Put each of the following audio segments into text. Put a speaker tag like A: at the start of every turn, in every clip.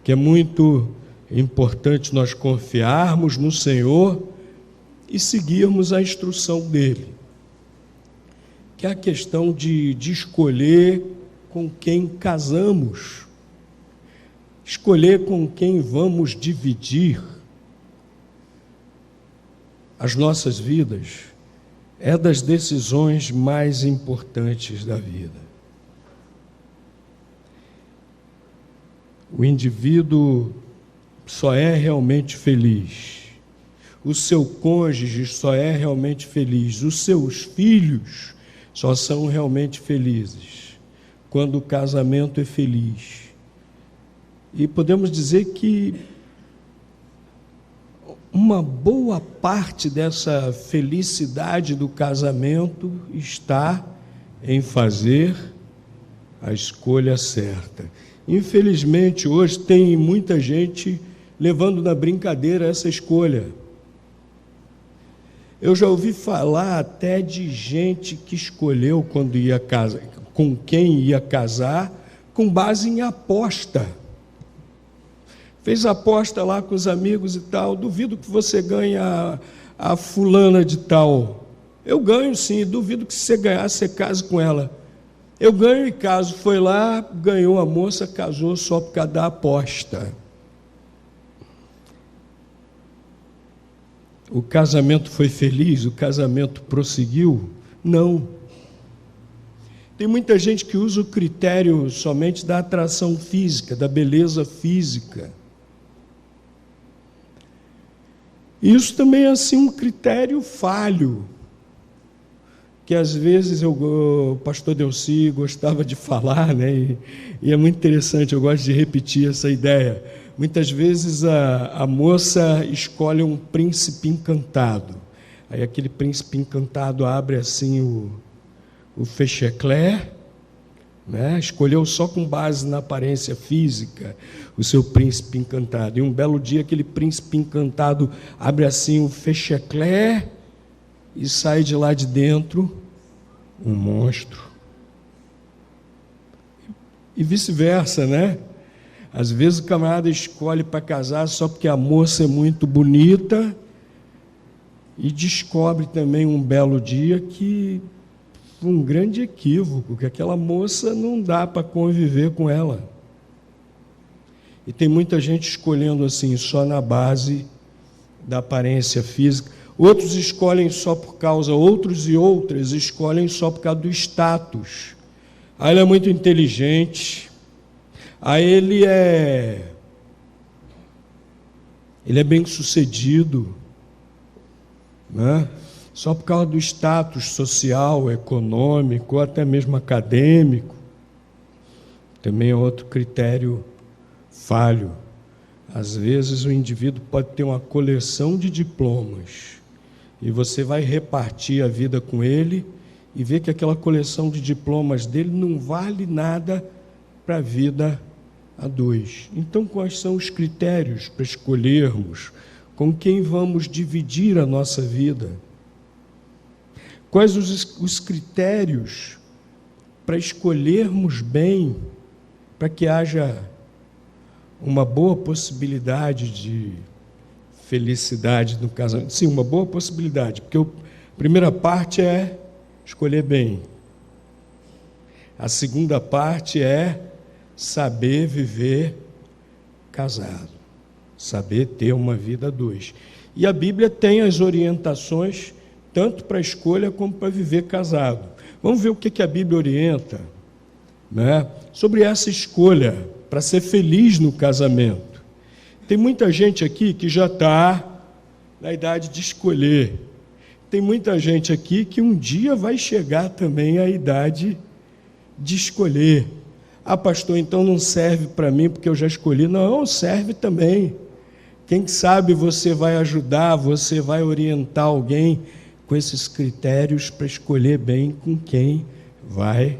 A: que é muito importante nós confiarmos no Senhor e seguirmos a instrução dele, que é a questão de escolher com quem casamos, escolher com quem vamos dividir as nossas vidas, é das decisões mais importantes da vida. O indivíduo só é realmente feliz, o seu cônjuge só é realmente feliz, os seus filhos só são realmente felizes quando o casamento é feliz. E podemos dizer que uma boa parte dessa felicidade do casamento está em fazer a escolha certa. Infelizmente, hoje tem muita gente levando na brincadeira essa escolha. Eu já ouvi falar até de gente que escolheu quando ia casar, com quem ia casar, com base em aposta. Fez aposta lá com os amigos e tal, duvido que você ganhe a fulana de tal. Eu ganho sim, duvido que se você ganhar, você case com ela. Eu ganho e caso. Foi lá, ganhou a moça, casou só por causa da aposta. O casamento foi feliz? O casamento prosseguiu? Não. Tem muita gente que usa o critério somente da atração física, da beleza física. Isso também é assim um critério falho, que às vezes o pastor Delci gostava de falar, né? E é muito interessante, eu gosto de repetir essa ideia. Muitas vezes a moça escolhe um príncipe encantado, aí aquele príncipe encantado abre assim o fecheclé, né? Escolheu só com base na aparência física o seu príncipe encantado, e um belo dia aquele príncipe encantado abre assim o fecheclé e sai de lá de dentro um monstro, e vice-versa, né? Às vezes o camarada escolhe para casar só porque a moça é muito bonita e descobre também um belo dia que um grande equívoco, que aquela moça não dá para conviver com ela. E tem muita gente escolhendo assim, só na base da aparência física. Outros escolhem só por causa, outros e outras escolhem só por causa do status. Aí ele é muito inteligente, aí ele é bem sucedido, né? Só por causa do status social, econômico, ou até mesmo acadêmico. Também é outro critério falho. Às vezes o indivíduo pode ter uma coleção de diplomas e você vai repartir a vida com ele e ver que aquela coleção de diplomas dele não vale nada para a vida a dois. Então, quais são os critérios para escolhermos com quem vamos dividir a nossa vida? Quais os critérios para escolhermos bem, para que haja uma boa possibilidade de felicidade no casamento? Sim, uma boa possibilidade, porque a primeira parte é escolher bem. A segunda parte é saber viver casado, saber ter uma vida a dois. E a Bíblia tem as orientações tanto para a escolha como para viver casado. Vamos ver o que a Bíblia orienta, né, sobre essa escolha para ser feliz no casamento. Tem muita gente aqui que já está na idade de escolher. Tem muita gente aqui que um dia vai chegar também à idade de escolher. Ah, pastor, então não serve para mim porque eu já escolhi. Não, serve também. Quem sabe você vai ajudar, você vai orientar alguém com esses critérios para escolher bem com quem vai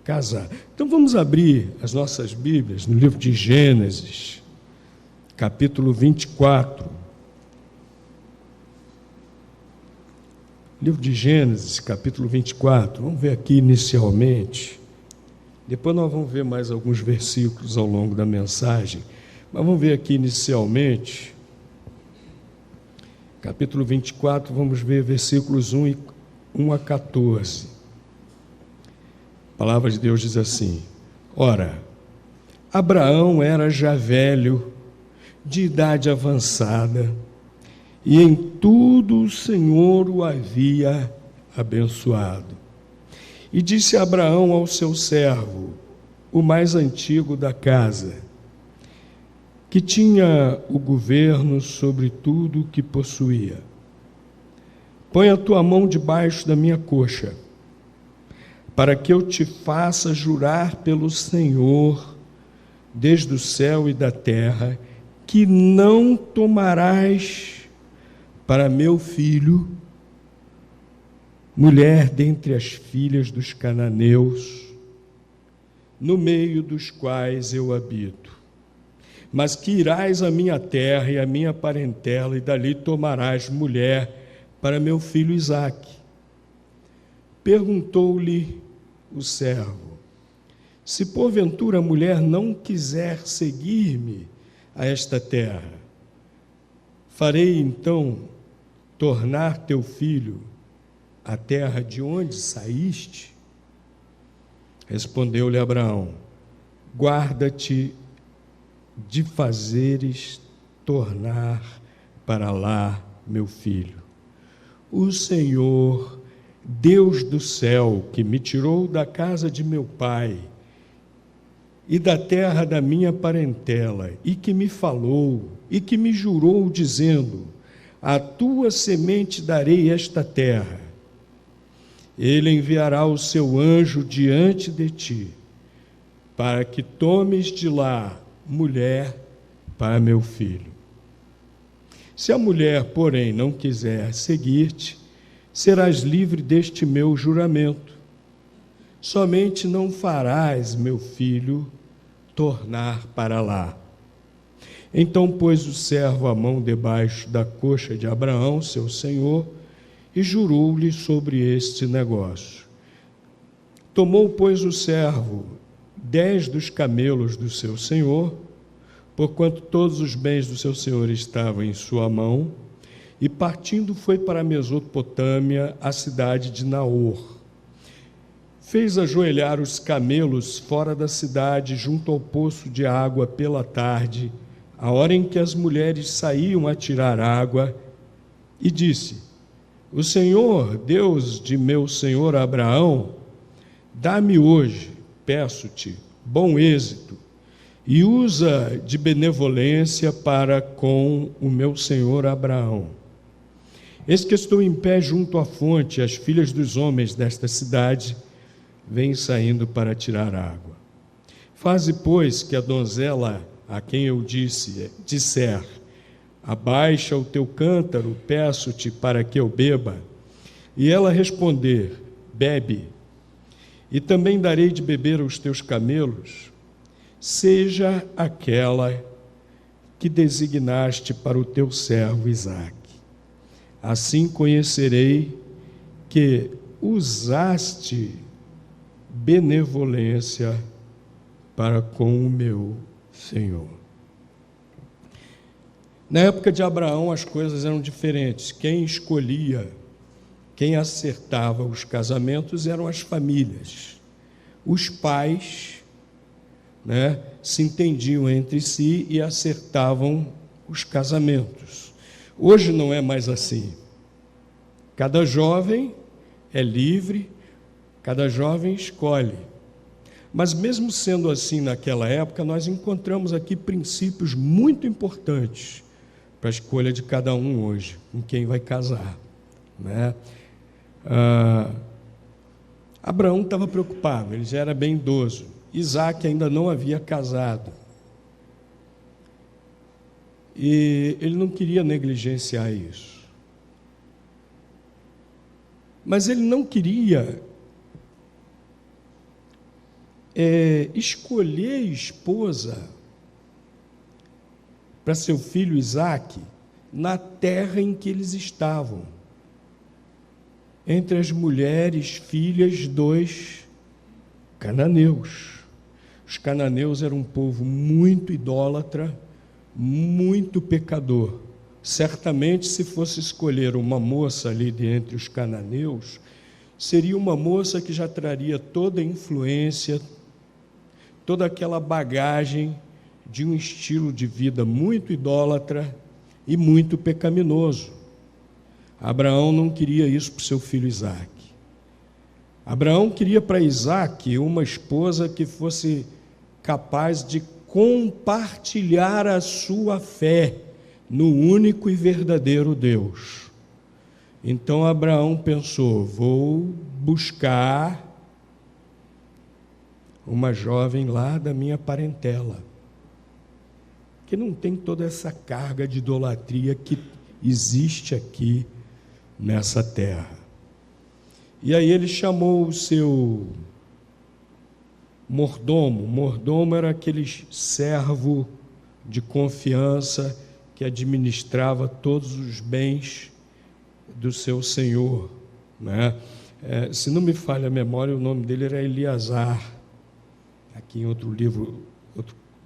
A: casar. Então vamos abrir as nossas Bíblias no livro de Gênesis, capítulo 24. Livro de Gênesis, capítulo 24. Vamos ver aqui inicialmente. Depois nós vamos ver mais alguns versículos ao longo da mensagem. Mas vamos ver aqui inicialmente, capítulo 24, vamos ver versículos 1 a 14. A palavra de Deus diz assim: Ora, Abraão era já velho, de idade avançada, e em tudo o Senhor o havia abençoado. E disse Abraão ao seu servo, o mais antigo da casa, que tinha o governo sobre tudo o que possuía: Põe a tua mão debaixo da minha coxa, para que eu te faça jurar pelo Senhor, desde o céu e da terra, que não tomarás para meu filho mulher dentre as filhas dos cananeus, no meio dos quais eu habito, mas que irás à minha terra e à minha parentela, e dali tomarás mulher para meu filho Isaque. Perguntou-lhe o servo: Se porventura a mulher não quiser seguir-me a esta terra, farei então tornar teu filho à terra de onde saíste? Respondeu-lhe Abraão: Guarda-te de fazeres tornar para lá meu filho. O Senhor, Deus do céu, que me tirou da casa de meu pai e da terra da minha parentela, e que me falou, e que me jurou, dizendo: A tua semente darei esta terra. Ele enviará o seu anjo diante de ti, para que tomes de lá mulher para meu filho. Se a mulher, porém, não quiser seguir-te, serás livre deste meu juramento. Somente não farás meu filho tornar para lá. Então pôs o servo a mão debaixo da coxa de Abraão, seu senhor, e jurou-lhe sobre este negócio. Tomou, pois, o servo 10 dos camelos do seu senhor, porquanto todos os bens do seu senhor estavam em sua mão, e partindo foi para a Mesopotâmia, a cidade de Naor. Fez ajoelhar os camelos fora da cidade, junto ao poço de água pela tarde, a hora em que as mulheres saíam a tirar água, e disse: O Senhor, Deus de meu senhor Abraão, dá-me hoje, peço-te, bom êxito, e usa de benevolência para com o meu senhor Abraão. Eis que estou em pé junto à fonte, as filhas dos homens desta cidade vêm saindo para tirar água. Faze, pois, que a donzela a quem eu disser: Abaixa o teu cântaro, peço-te para que eu beba, e ela responder: Bebe, e também darei de beber aos teus camelos, seja aquela que designaste para o teu servo Isaque. Assim conhecerei que usaste benevolência para com o meu Senhor. Na época de Abraão, as coisas eram diferentes. Quem escolhia, quem acertava os casamentos eram as famílias. Os pais, se entendiam entre si e acertavam os casamentos. Hoje não é mais assim. Cada jovem é livre, cada jovem escolhe. Mas mesmo sendo assim naquela época, nós encontramos aqui princípios muito importantes para a escolha de cada um hoje, com quem vai casar. Abraão estava preocupado, ele já era bem idoso. Isaque ainda não havia casado. E ele não queria negligenciar isso. Mas ele não queria escolher esposa para seu filho Isaque na terra em que eles estavam, entre as mulheres filhas dos cananeus. Os cananeus eram um povo muito idólatra, muito pecador. Certamente, se fosse escolher uma moça ali dentre os cananeus, seria uma moça que já traria toda a influência, toda aquela bagagem de um estilo de vida muito idólatra e muito pecaminoso. Abraão não queria isso para o seu filho Isaque. Abraão queria para Isaque uma esposa que fosse capaz de compartilhar a sua fé no único e verdadeiro Deus. Então Abraão pensou: vou buscar uma jovem lá da minha parentela, que não tem toda essa carga de idolatria que existe aqui nessa terra. E aí ele chamou o seu mordomo. Mordomo era aquele servo de confiança que administrava todos os bens do seu senhor, né? Se não me falha a memória, o nome dele era Eleazar. Aqui em outro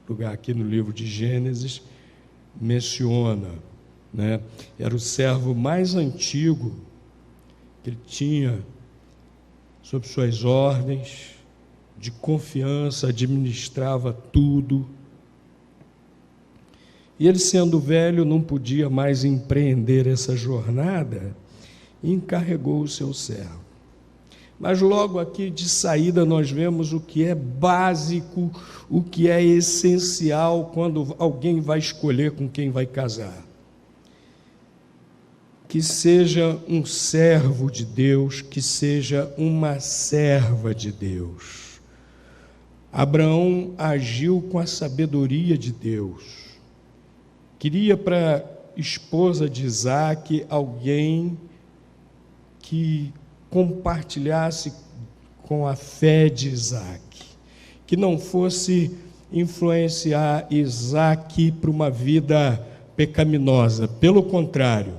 A: lugar aqui no livro de Gênesis, menciona, né? Era o servo mais antigo que ele tinha sob suas ordens, de confiança, administrava tudo. E ele, sendo velho, não podia mais empreender essa jornada e encarregou o seu servo. Mas logo aqui de saída nós vemos o que é básico, o que é essencial quando alguém vai escolher com quem vai casar. Que seja um servo de Deus, que seja uma serva de Deus. Abraão agiu com a sabedoria de Deus. Queria para a esposa de Isaque alguém que compartilhasse com a fé de Isaque, que não fosse influenciar Isaque para uma vida pecaminosa. Pelo contrário,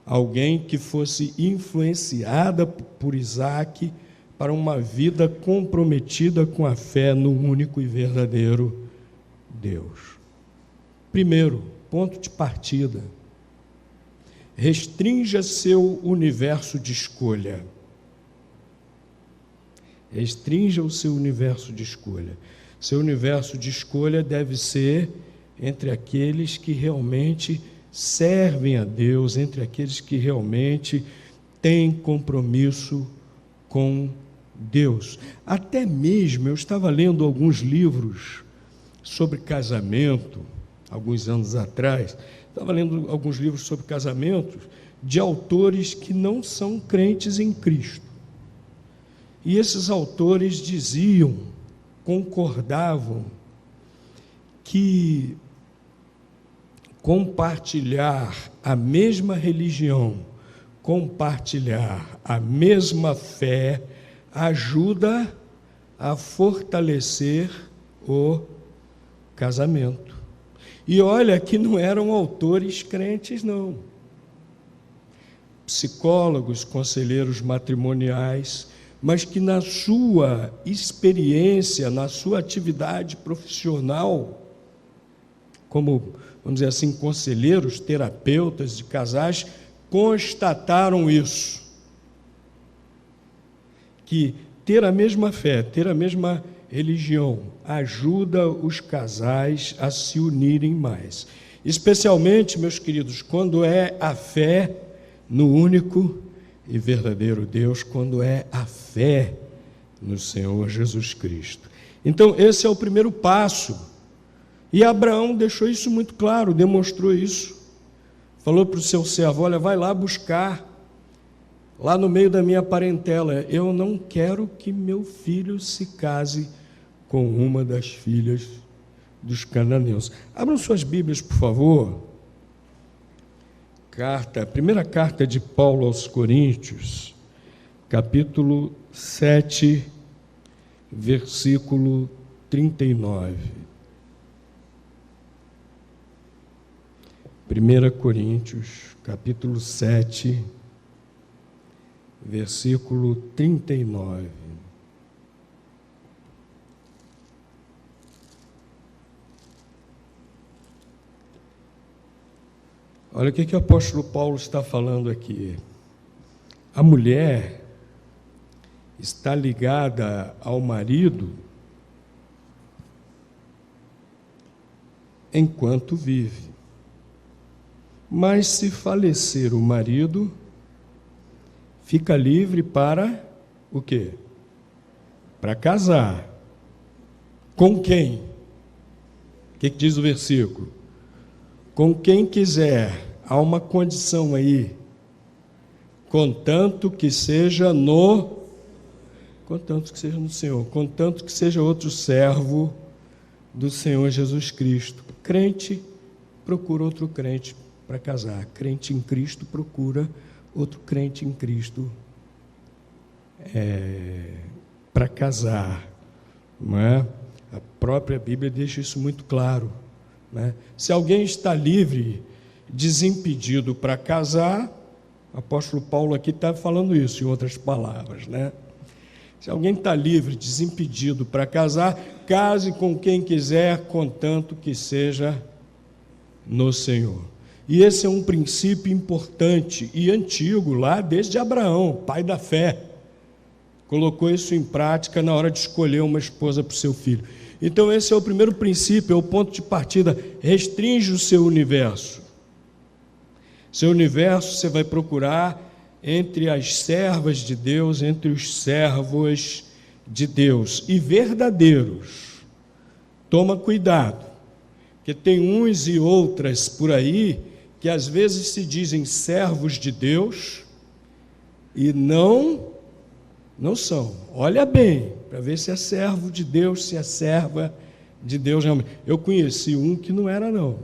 A: alguém que fosse influenciada por Isaque para uma vida comprometida com a fé no único e verdadeiro Deus. Primeiro, ponto de partida: restrinja seu universo de escolha. Restrinja o seu universo de escolha. Seu universo de escolha deve ser entre aqueles que realmente servem a Deus, entre aqueles que realmente têm compromisso com Deus. Até mesmo, eu estava lendo alguns livros sobre casamento, alguns anos atrás, estava lendo alguns livros sobre casamentos de autores que não são crentes em Cristo. E esses autores diziam, concordavam, que compartilhar a mesma religião, compartilhar a mesma fé, ajuda a fortalecer o casamento. E olha que não eram autores crentes, não. Psicólogos, conselheiros matrimoniais, mas que na sua experiência, na sua atividade profissional, como, vamos dizer assim, conselheiros, terapeutas de casais, constataram isso. Que ter a mesma fé, ter a mesma religião, ajuda os casais a se unirem mais. Especialmente, meus queridos, quando é a fé no único e verdadeiro Deus, quando é a fé no Senhor Jesus Cristo. Então, esse é o primeiro passo. E Abraão deixou isso muito claro, demonstrou isso. Falou para o seu servo: olha, vai lá buscar, lá no meio da minha parentela, eu não quero que meu filho se case com uma das filhas dos cananeus. Abram suas Bíblias, por favor. Primeira carta de Paulo aos Coríntios, capítulo 7, versículo 39. 1 Coríntios, capítulo 7, versículo 39. Olha o que o apóstolo Paulo está falando aqui. A mulher está ligada ao marido enquanto vive. Mas se falecer o marido, fica livre para o quê? Para casar. Com quem? O que diz o versículo? Com quem quiser. Há uma condição aí. Contanto que seja no Senhor, contanto que seja outro servo do Senhor Jesus Cristo. Crente procura outro crente para casar. Crente em Cristo procura outro crente em Cristo para casar. Não é? A própria Bíblia deixa isso muito claro. Não é? Se alguém está livre, desimpedido para casar, o apóstolo Paulo aqui está falando isso, em outras palavras, né? Se alguém está livre, desimpedido para casar, case com quem quiser, contanto que seja no Senhor. E esse é um princípio importante e antigo, lá desde Abraão, pai da fé. Colocou isso em prática na hora de escolher uma esposa para o seu filho. Então esse é o primeiro princípio, é o ponto de partida. Restringe o seu universo. Seu universo você vai procurar entre as servas de Deus, entre os servos de Deus, e verdadeiros. Toma cuidado, porque tem uns e outras por aí que às vezes se dizem servos de Deus e não são. Olha bem, para ver se é servo de Deus, se é serva de Deus realmente. Eu conheci um que não era não.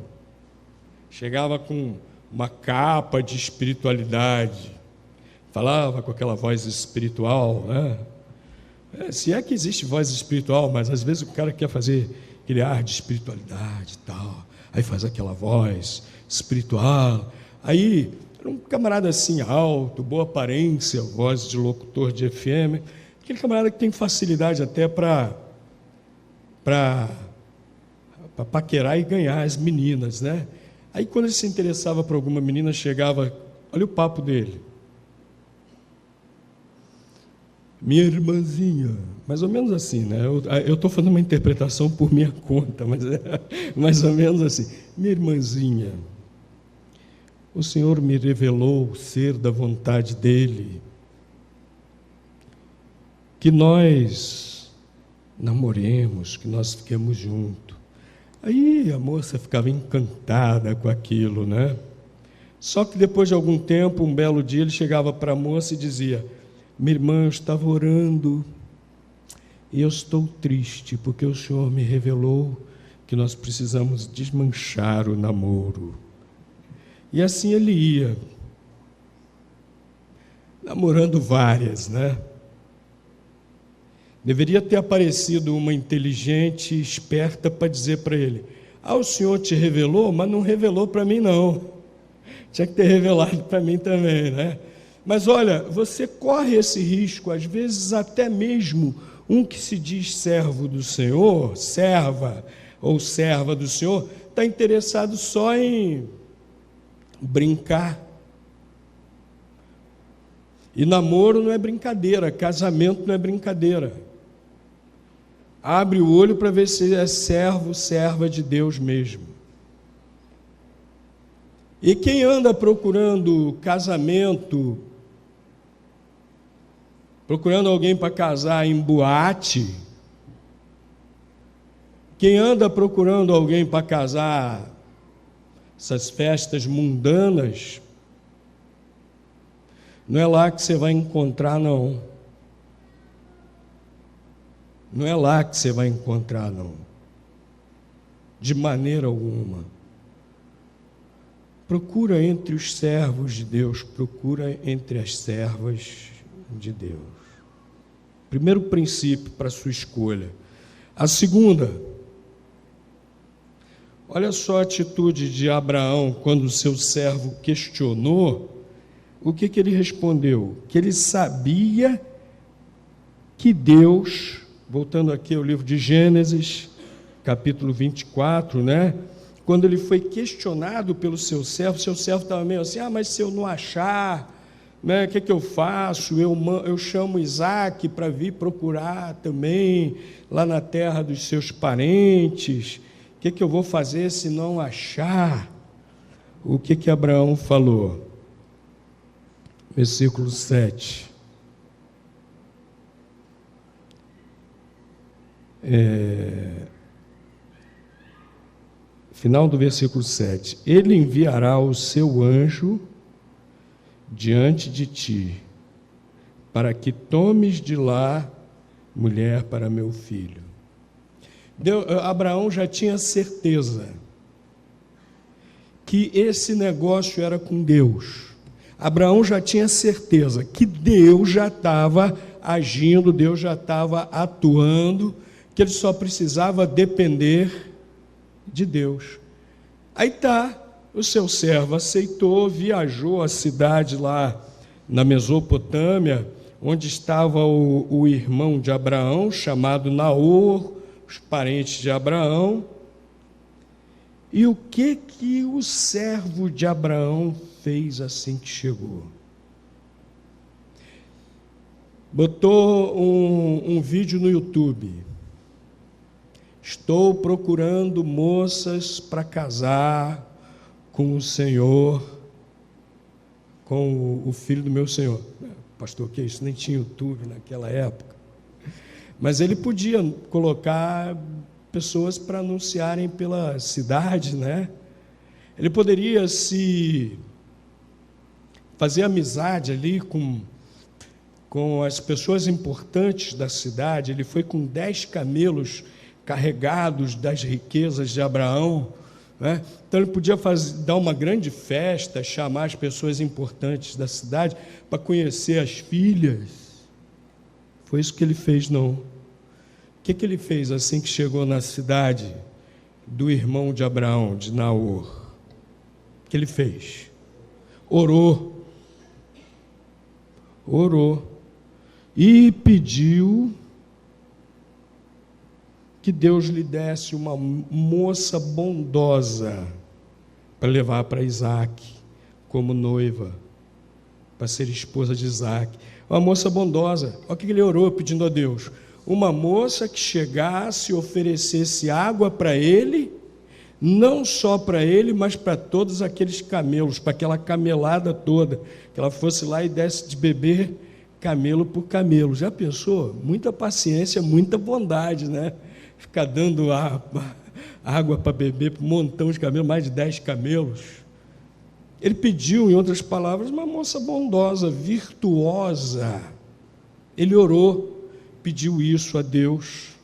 A: Chegava com uma capa de espiritualidade, falava com aquela voz espiritual, né? Se é que existe voz espiritual, mas às vezes o cara quer fazer aquele ar de espiritualidade e tal, aí faz aquela voz espiritual, aí era um camarada assim alto, boa aparência, voz de locutor de FM, aquele camarada que tem facilidade até para paquerar e ganhar as meninas, né? Aí quando ele se interessava por alguma menina, chegava, olha o papo dele. Minha irmãzinha, mais ou menos assim, né? Eu estou fazendo uma interpretação por minha conta, mas é mais ou menos assim. Minha irmãzinha, o Senhor me revelou ser da vontade dEle, que nós namoremos, que nós fiquemos juntos. Aí a moça ficava encantada com aquilo, né? Só que depois de algum tempo, um belo dia, ele chegava para a moça e dizia: minha irmã, eu estava orando e eu estou triste, porque o Senhor me revelou que nós precisamos desmanchar o namoro. E assim ele ia, namorando várias, né? Deveria ter aparecido uma inteligente, esperta, para dizer para ele: o Senhor te revelou, mas não revelou para mim não. Tinha que ter revelado para mim também, né? Mas olha, você corre esse risco, às vezes até mesmo um que se diz servo do Senhor, serva ou serva do Senhor, está interessado só em brincar. E namoro não é brincadeira, casamento não é brincadeira. Abre o olho para ver se é servo, serva de Deus mesmo. E quem anda procurando casamento, procurando alguém para casar em boate, quem anda procurando alguém para casar, essas festas mundanas, não é lá que você vai encontrar, não. Não é lá que você vai encontrar, não. De maneira alguma. Procura entre os servos de Deus, procura entre as servas de Deus. Primeiro princípio para a sua escolha. A segunda, olha só a atitude de Abraão quando o seu servo questionou. O que ele respondeu? Que ele sabia que Deus, voltando aqui ao livro de Gênesis, capítulo 24, né? quando ele foi questionado pelo seu servo estava meio assim, mas se eu não achar, né, o que eu faço? Eu chamo Isaac para vir procurar também, lá na terra dos seus parentes, o que eu vou fazer se não achar? O que Abraão falou? Versículo 7. Final do versículo 7. Ele enviará o seu anjo diante de ti, para que tomes de lá mulher para meu filho. Abraão já tinha certeza que esse negócio era com Deus. Abraão já tinha certeza que Deus já estava agindo, Deus já estava atuando, que ele só precisava depender de Deus. Aí o seu servo aceitou, viajou à cidade lá na Mesopotâmia, onde estava o irmão de Abraão, chamado Naor, os parentes de Abraão. E o que o servo de Abraão fez assim que chegou? Botou um vídeo no YouTube. Estou procurando moças para casar com o Senhor, com o filho do meu Senhor. Pastor, que isso? Nem tinha YouTube naquela época. Mas ele podia colocar pessoas para anunciarem pela cidade, né? Ele poderia se fazer amizade ali com as pessoas importantes da cidade. Ele foi com 10 camelos carregados das riquezas de Abraão, né? Então ele podia dar uma grande festa, chamar as pessoas importantes da cidade para conhecer as filhas. Foi isso que ele fez, não. O que ele fez assim que chegou na cidade do irmão de Abraão, de Naor? O que ele fez? Orou e pediu que Deus lhe desse uma moça bondosa para levar para Isaac como noiva, para ser esposa de Isaac. Uma moça bondosa. Olha o que ele orou pedindo a Deus. Uma moça que chegasse e oferecesse água para ele, não só para ele, mas para todos aqueles camelos, para aquela camelada toda, que ela fosse lá e desse de beber camelo por camelo. Já pensou? Muita paciência, muita bondade, né? Ficar dando água para beber para um montão de camelos, mais de 10 camelos. Ele pediu, em outras palavras, uma moça bondosa, virtuosa. Ele orou, pediu isso a Deus.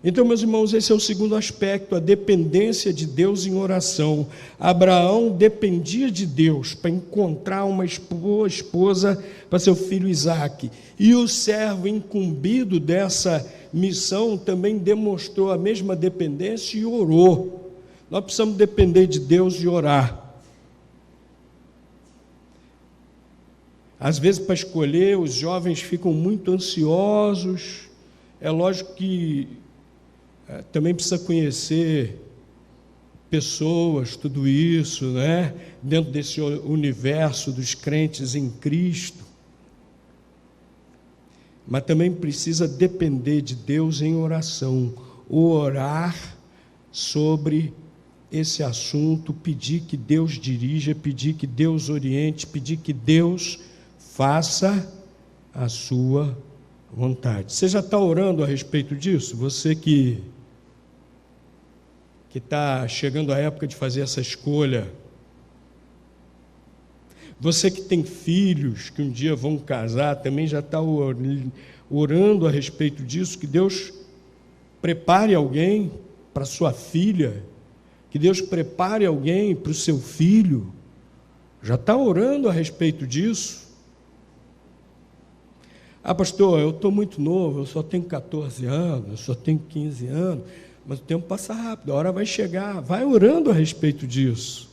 A: Então, meus irmãos, esse é o segundo aspecto, a dependência de Deus em oração. Abraão dependia de Deus para encontrar uma boa esposa para seu filho Isaac. E o servo incumbido dessa missão também demonstrou a mesma dependência e orou. Nós precisamos depender de Deus e orar. Às vezes, para escolher, os jovens ficam muito ansiosos. É lógico que também precisa conhecer pessoas, tudo isso, né? Dentro desse universo dos crentes em Cristo. Mas também precisa depender de Deus em oração, orar sobre esse assunto, pedir que Deus dirija, pedir que Deus oriente, pedir que Deus faça a sua vontade. Você já está orando a respeito disso? Você que está chegando a época de fazer essa escolha. Você que tem filhos que um dia vão casar, também já está orando a respeito disso, que Deus prepare alguém para sua filha, que Deus prepare alguém para o seu filho. Já está orando a respeito disso? Pastor, eu estou muito novo, eu só tenho 14 anos, eu só tenho 15 anos, mas o tempo passa rápido, a hora vai chegar. Vai orando a respeito disso,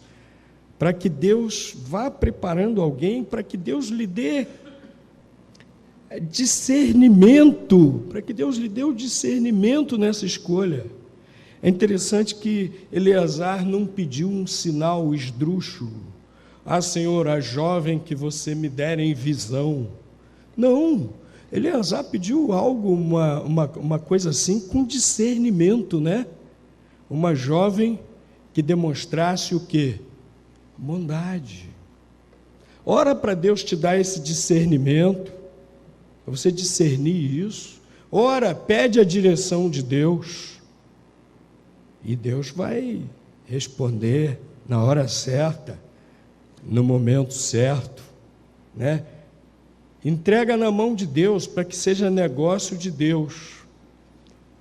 A: para que Deus vá preparando alguém, para que Deus lhe dê discernimento, para que Deus lhe dê o discernimento nessa escolha. É interessante que Eleazar não pediu um sinal esdrúxulo. Ah, Senhor, a jovem que você me der em visão. Não, Eleazar pediu algo, uma coisa assim, com discernimento, né? Uma jovem que demonstrasse o quê? Bondade. Ora para Deus te dar esse discernimento, para você discernir isso. Ora, pede a direção de Deus. E Deus vai responder na hora certa, no momento certo, né? Entrega na mão de Deus para que seja negócio de Deus.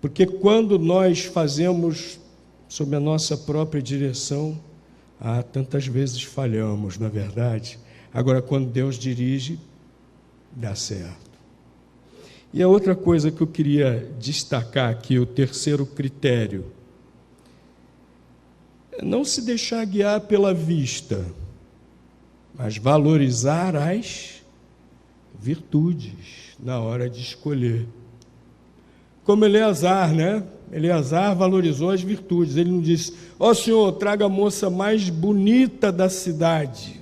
A: Porque quando nós fazemos sob a nossa própria direção, tantas vezes falhamos, na verdade. Agora, quando Deus dirige, dá certo. E a outra coisa que eu queria destacar aqui, o terceiro critério, é não se deixar guiar pela vista, mas valorizar as virtudes na hora de escolher. Como Eleazar, né? Eleazar valorizou as virtudes. Ele não disse: ó Senhor, traga a moça mais bonita da cidade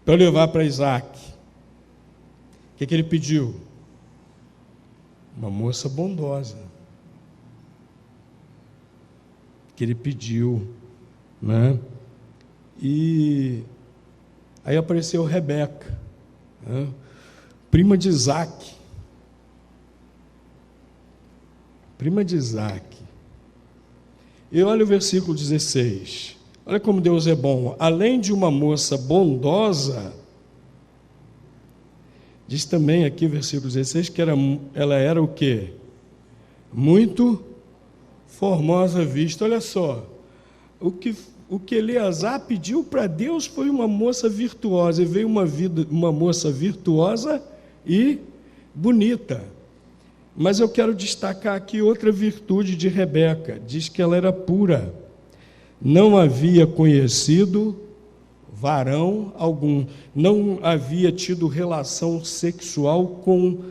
A: para eu levar para Isaac. O que ele pediu? Uma moça bondosa. Que ele pediu, né? E aí apareceu Rebeca, né? Prima de Isaac. Prima de Isaac. E olha o versículo 16. Olha como Deus é bom. Além de uma moça bondosa, diz também aqui, versículo 16, que ela era o quê? Muito formosa vista. Olha só, o que Eleazar pediu para Deus foi uma moça virtuosa, e veio uma moça virtuosa e bonita. Mas eu quero destacar aqui outra virtude de Rebeca. Diz que ela era pura, não havia conhecido varão algum, não havia tido relação sexual com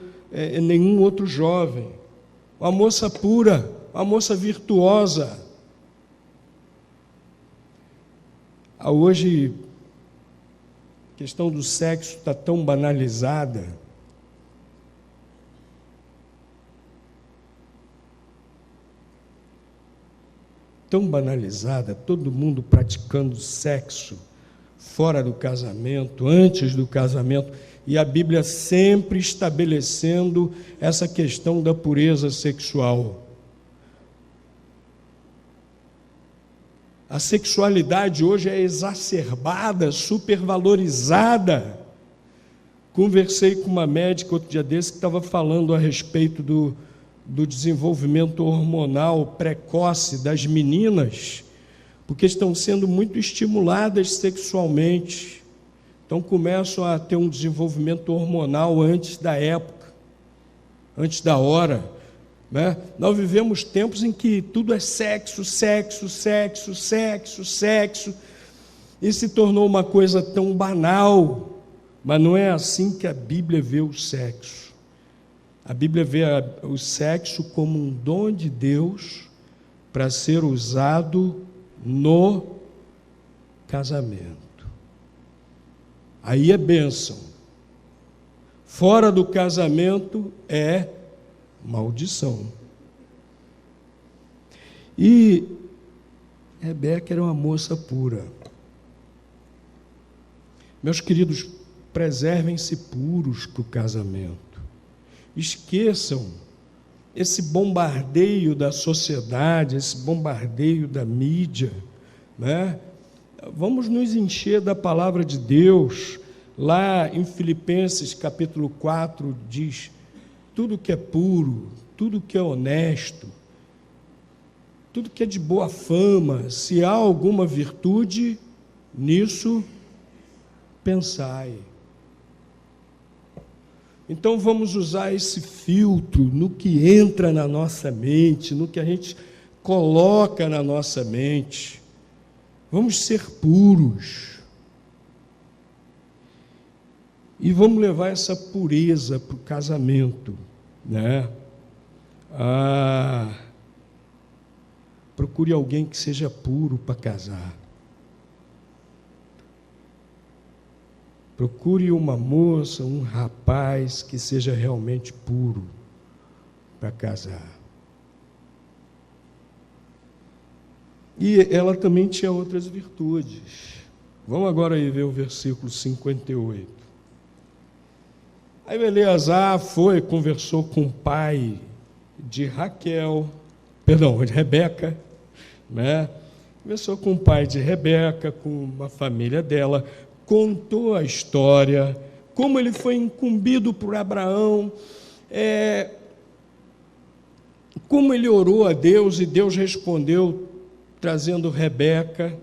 A: nenhum outro jovem. Uma moça pura, uma moça virtuosa. Hoje, a questão do sexo está tão banalizada. Tão banalizada, todo mundo praticando sexo fora do casamento, antes do casamento, e a Bíblia sempre estabelecendo essa questão da pureza sexual. A sexualidade hoje é exacerbada, supervalorizada. Conversei com uma médica outro dia desse que estava falando a respeito do desenvolvimento hormonal precoce das meninas, porque estão sendo muito estimuladas sexualmente. Então começam a ter um desenvolvimento hormonal antes da época, antes da hora, né? Nós vivemos tempos em que tudo é sexo, sexo, sexo, sexo, sexo, e se tornou uma coisa tão banal, mas não é assim que a Bíblia vê o sexo. A Bíblia vê o sexo como um dom de Deus para ser usado no casamento. Aí é bênção. Fora do casamento é maldição. E Rebeca era uma moça pura. Meus queridos, preservem-se puros para o casamento. Esqueçam esse bombardeio da sociedade, esse bombardeio da mídia, né? Vamos nos encher da palavra de Deus. Lá em Filipenses capítulo 4 diz: tudo que é puro, tudo que é honesto, tudo que é de boa fama, se há alguma virtude, nisso pensai. Então vamos usar esse filtro no que entra na nossa mente, no que a gente coloca na nossa mente. Vamos ser puros. E vamos levar essa pureza para o casamento, né? procure alguém que seja puro para casar. Procure uma moça, um rapaz que seja realmente puro para casar. E ela também tinha outras virtudes. Vamos agora aí ver o versículo 58. Aí o Eleazar foi, conversou com o pai de Rebeca, né? Conversou com o pai de Rebeca, com uma família dela, contou a história, como ele foi incumbido por Abraão, como ele orou a Deus e Deus respondeu, trazendo Rebeca.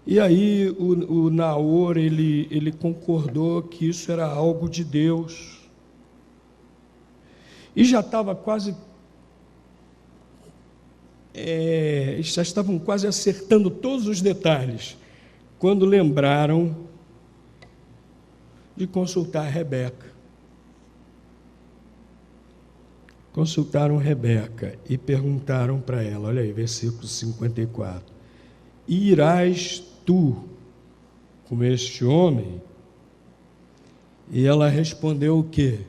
A: E aí o Naor, ele concordou que isso era algo de Deus. E já estava quase, já estavam quase acertando todos os detalhes, quando lembraram de consultar Rebeca. Consultaram Rebeca e perguntaram para ela, olha aí, versículo 54, irás tu com este homem? E ela respondeu o quê?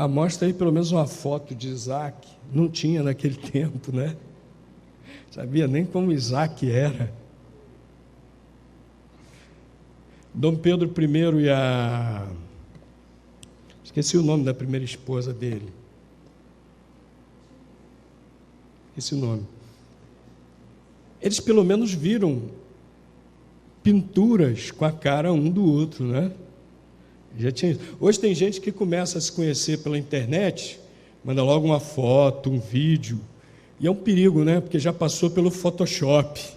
A: Mostra aí pelo menos uma foto de Isaac. Não tinha naquele tempo, né? Sabia nem como Isaac era. Dom Pedro I e esqueci o nome da primeira esposa dele. Esse nome. Eles pelo menos viram pinturas com a cara um do outro, né? Já tinha. Hoje tem gente que começa a se conhecer pela internet, manda logo uma foto, um vídeo, e é um perigo, né? Porque já passou pelo Photoshop.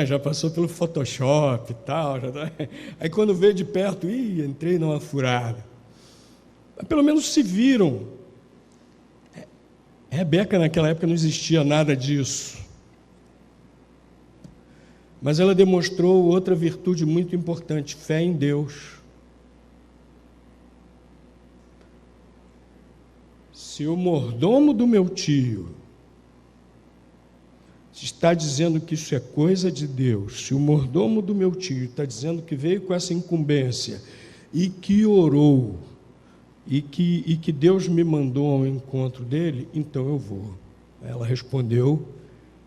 A: Já passou pelo Photoshop e tal. Aí quando vê de perto, entrei numa furada. Mas pelo menos se viram. Rebeca naquela época não existia nada disso. Mas ela demonstrou outra virtude muito importante, fé em Deus. Se o mordomo do meu tio está dizendo que isso é coisa de Deus, se o mordomo do meu tio está dizendo que veio com essa incumbência e que orou, e que Deus me mandou ao encontro dele, então eu vou. Ela respondeu,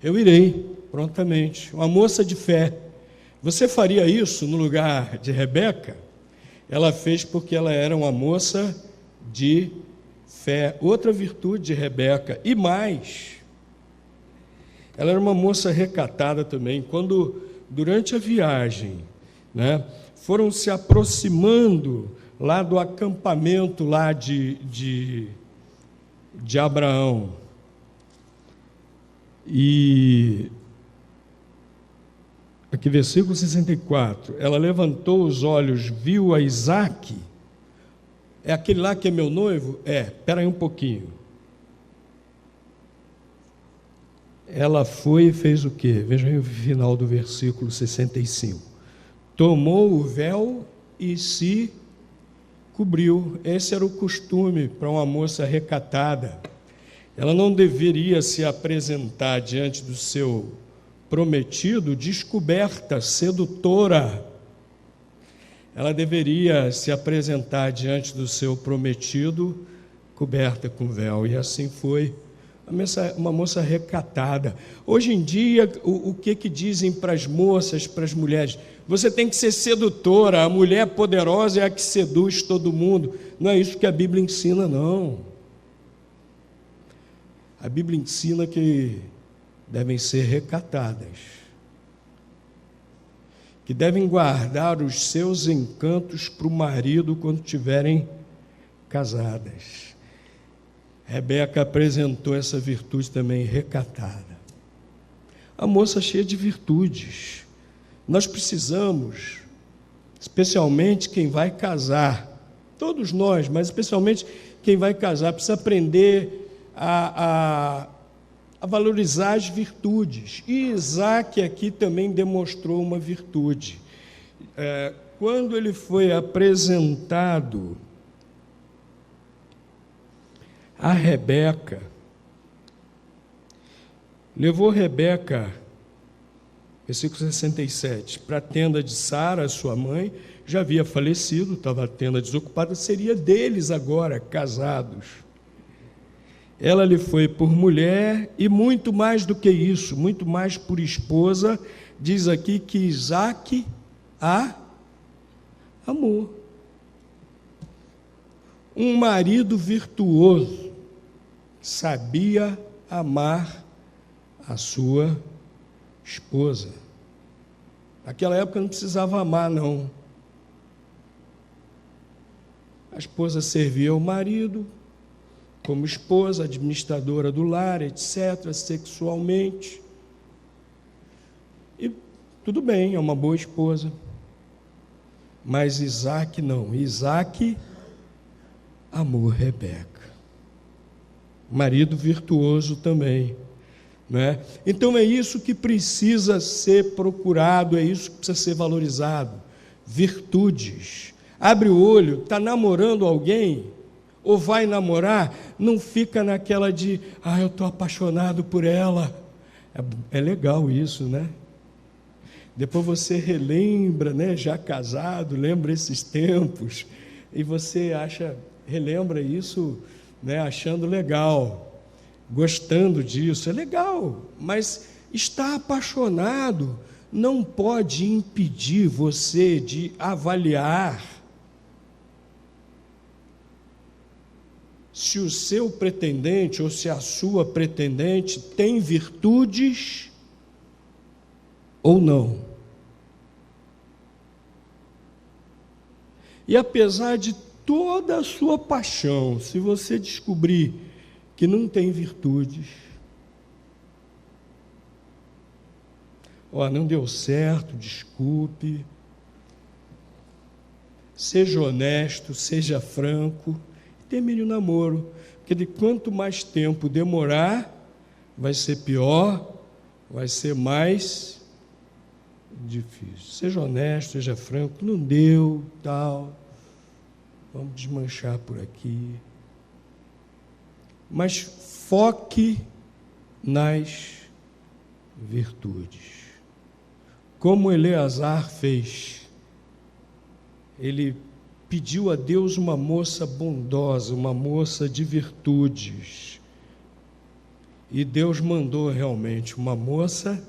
A: eu irei, prontamente. Uma moça de fé. Você faria isso no lugar de Rebeca? Ela fez porque ela era uma moça de fé. Outra virtude de Rebeca. E mais, ela era uma moça recatada também. Quando, durante a viagem, né, foram se aproximando lá do acampamento lá de Abraão. E aqui, versículo 64, ela levantou os olhos, viu a Isaque. É aquele lá que é meu noivo? Espera aí um pouquinho. Ela foi e fez o quê? Veja aí o final do versículo 65. Tomou o véu e se cobriu. Esse era o costume para uma moça recatada. Ela não deveria se apresentar diante do seu prometido descoberta, sedutora. Ela deveria se apresentar diante do seu prometido coberta com véu. E assim foi. Uma moça recatada. Hoje em dia, o que dizem para as moças, para as mulheres? Você tem que ser sedutora, a mulher poderosa é a que seduz todo mundo. Não é isso que a Bíblia ensina, não. A Bíblia ensina que devem ser recatadas, que devem guardar os seus encantos para o marido quando estiverem casadas. Rebeca apresentou essa virtude também, recatada. A moça cheia de virtudes. Nós precisamos, especialmente quem vai casar, todos nós, mas especialmente quem vai casar, precisa aprender a valorizar as virtudes. E Isaac aqui também demonstrou uma virtude. Quando ele foi apresentado a Rebeca, levou Rebeca, versículo 67, para a tenda de Sara, sua mãe, já havia falecido, estava a tenda desocupada, seria deles agora, casados. Ela lhe foi por mulher e muito mais do que isso, muito mais por esposa, diz aqui que Isaque a amou. Um marido virtuoso sabia amar a sua esposa. Naquela época não precisava amar, não. A esposa servia ao marido como esposa, administradora do lar, etc., sexualmente. E tudo bem, é uma boa esposa. Mas Isaque não. Isaque amou Rebeca. Marido virtuoso também, né? Então é isso que precisa ser procurado, é isso que precisa ser valorizado. Virtudes. Abre o olho, está namorando alguém, ou vai namorar, não fica naquela de, eu estou apaixonado por ela. É legal isso, né? Depois você relembra, né, já casado, lembra esses tempos, e você relembra isso, né, achando legal, gostando disso, é legal, mas estar apaixonado não pode impedir você de avaliar se o seu pretendente ou se a sua pretendente tem virtudes ou não. E apesar de toda a sua paixão, se você descobrir que não tem virtudes, não deu certo, desculpe, seja honesto, seja franco, termine o namoro, porque de quanto mais tempo demorar, vai ser pior, vai ser mais difícil. Seja honesto, seja franco, não deu, tal, vamos desmanchar por aqui. Mas foque nas virtudes. Como Eleazar fez, ele pediu a Deus uma moça bondosa, uma moça de virtudes. E Deus mandou realmente uma moça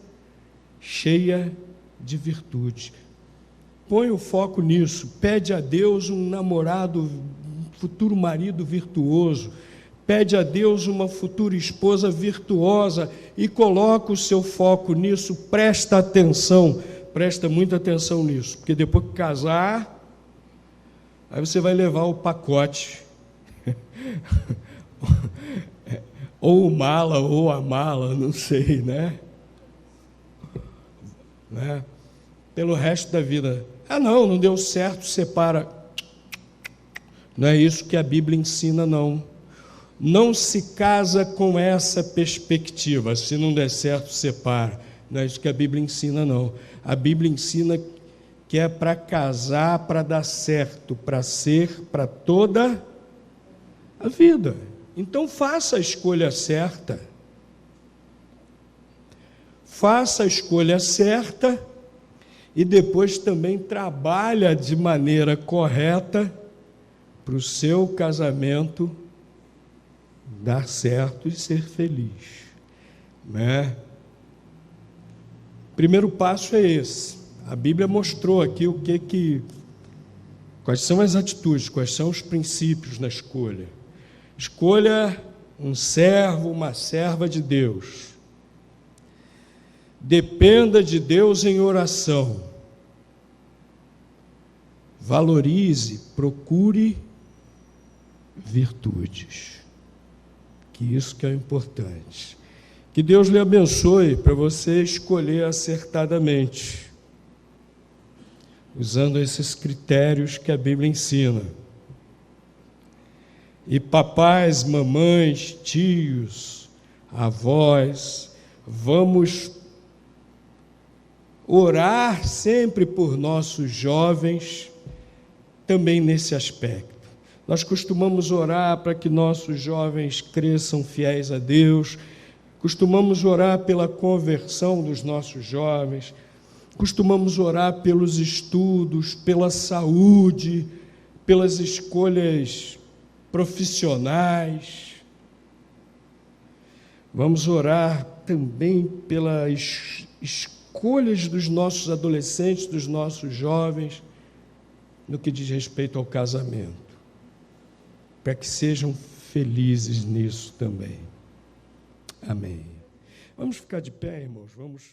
A: cheia de virtude. Põe o foco nisso, pede a Deus um namorado, um futuro marido virtuoso, pede a Deus uma futura esposa virtuosa e coloca o seu foco nisso, presta muita atenção nisso, porque depois que casar, aí você vai levar o pacote, ou o mala, ou a mala, não sei, né? Pelo resto da vida. Não deu certo, separa. Não é isso que a Bíblia ensina, não. Não se casa com essa perspectiva, se não der certo, separa. Não é isso que a Bíblia ensina, não. A Bíblia ensina que é para casar, para dar certo, para ser para toda a vida. Então faça a escolha certa. Faça a escolha certa e depois também trabalha de maneira correta para o seu casamento dar certo e ser feliz, né? Primeiro passo é esse. A Bíblia mostrou aqui quais são as atitudes, quais são os princípios na escolha. Escolha um servo, uma serva de Deus. Dependa de Deus em oração. Valorize, procure virtudes. Que isso que é importante. Que Deus lhe abençoe para você escolher acertadamente, usando esses critérios que a Bíblia ensina. E papais, mamães, tios, avós, vamos orar sempre por nossos jovens, também nesse aspecto. Nós costumamos orar para que nossos jovens cresçam fiéis a Deus, costumamos orar pela conversão dos nossos jovens, costumamos orar pelos estudos, pela saúde, pelas escolhas profissionais. Vamos orar também pelas escolhas dos nossos adolescentes, dos nossos jovens, no que diz respeito ao casamento, para que sejam felizes nisso também. Amém. Vamos ficar de pé, irmãos, vamos